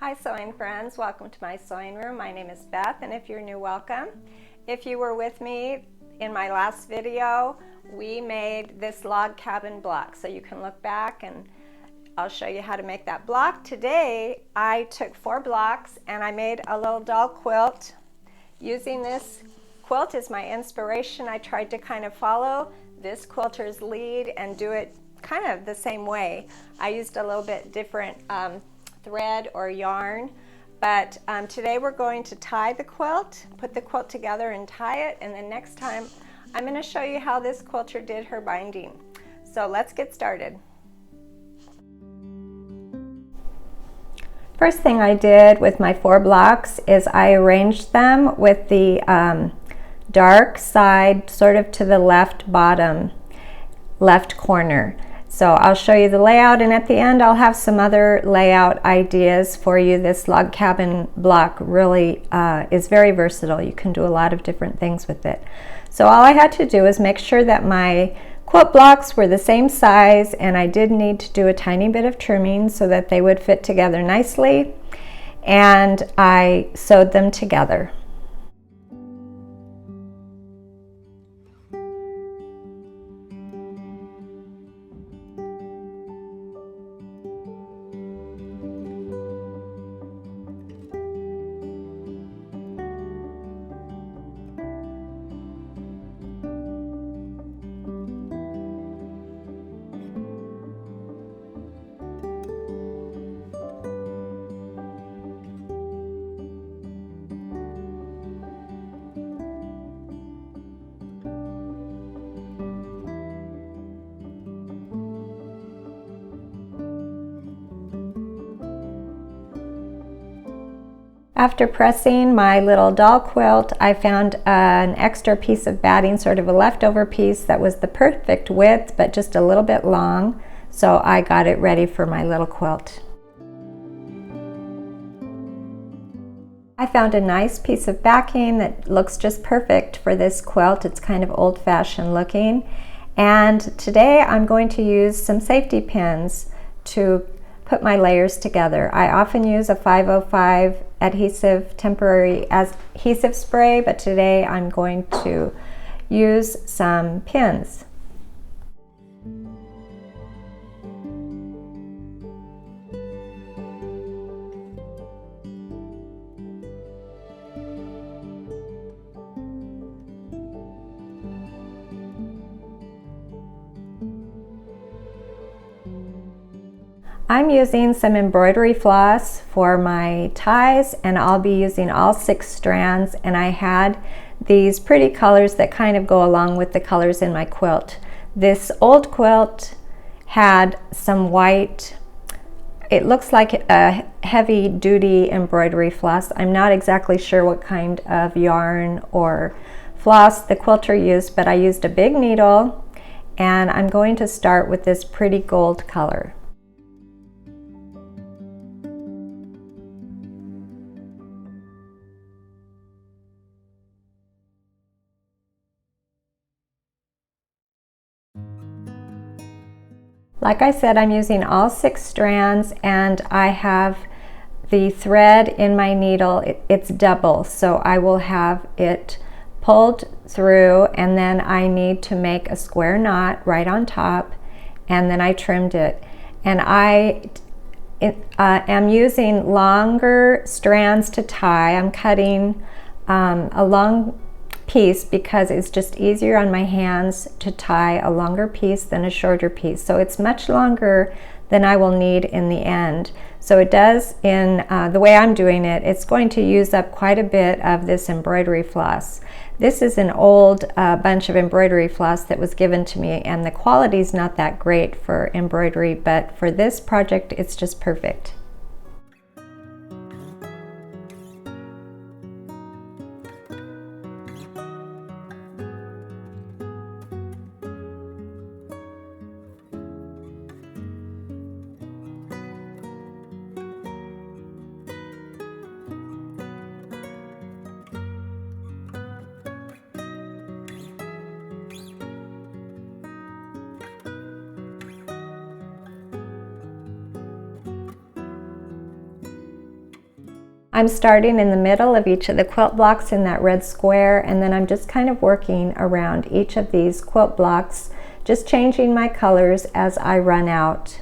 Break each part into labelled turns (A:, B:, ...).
A: Hi sewing friends, welcome to my sewing room. My name is Beth, and if you're new, welcome. If you were with me in my last video, we made this log cabin block, so you can look back and I'll show you how to make that block. Today I took 4 blocks and I made a little doll quilt. Using this quilt as my inspiration, I tried to kind of follow this quilter's lead and do it kind of the same way. I used a little bit different thread or yarn, but today we're going to tie the quilt, put the quilt together and tie it, and then next time I'm going to show you how this quilter did her binding. So let's get started. First thing I did with my 4 blocks is I arranged them with the dark side sort of to the left bottom left corner. So I'll show you the layout, and at the end I'll have some other layout ideas for you. This log cabin block really is very versatile. You can do a lot of different things with it. So all I had to do is make sure that my quilt blocks were the same size, and I did need to do a tiny bit of trimming so that they would fit together nicely, and I sewed them together. After pressing my little doll quilt, I found an extra piece of batting, sort of a leftover piece that was the perfect width but just a little bit long, so I got it ready for my little quilt. I found a nice piece of backing that looks just perfect for this quilt. It's kind of old-fashioned looking, and today I'm going to use some safety pins to put my layers together. I often use a 505 adhesive temporary adhesive spray, but today I'm going to use some pins. I'm using some embroidery floss for my ties, and I'll be using all 6 strands, and I had these pretty colors that kind of go along with the colors in my quilt. This old quilt had some white, it looks like a heavy duty embroidery floss. I'm not exactly sure what kind of yarn or floss the quilter used, but I used a big needle, and I'm going to start with this pretty gold color. Like I said, I'm using all 6 strands, and I have the thread in my needle. It's double, so I will have it pulled through, and then I need to make a square knot right on top, and then I trimmed it. And I am using longer strands to tie. I'm cutting a long piece because it's just easier on my hands to tie a longer piece than a shorter piece. So it's much longer than I will need in the end. So it does, in the way I'm doing it, it's going to use up quite a bit of this embroidery floss. This is an old bunch of embroidery floss that was given to me, and the quality is not that great for embroidery, but for this project it's just perfect. I'm starting in the middle of each of the quilt blocks in that red square, and then I'm just kind of working around each of these quilt blocks, just changing my colors as I run out.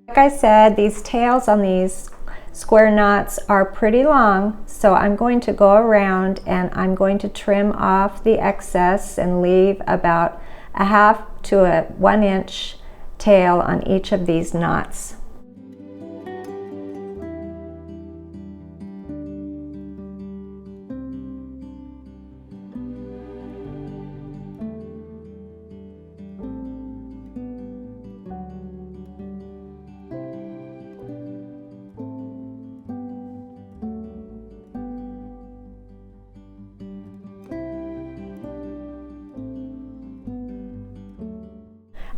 A: Like I said, these tails on these square knots are pretty long, so I'm going to go around and I'm going to trim off the excess and leave about a 1/2 to a 1 inch tail on each of these knots.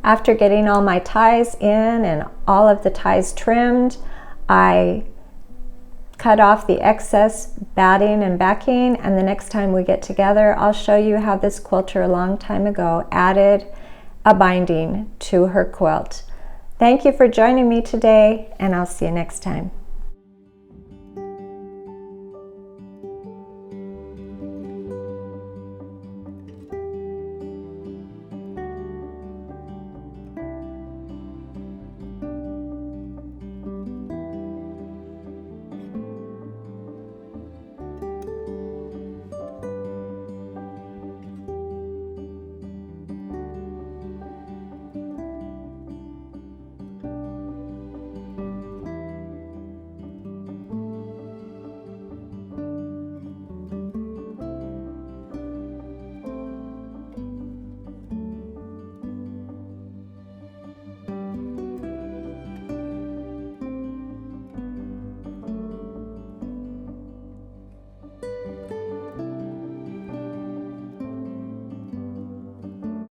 A: After getting all my ties in and all of the ties trimmed, I cut off the excess batting and backing, and the next time we get together, I'll show you how this quilter a long time ago added a binding to her quilt. Thank you for joining me today, and I'll see you next time.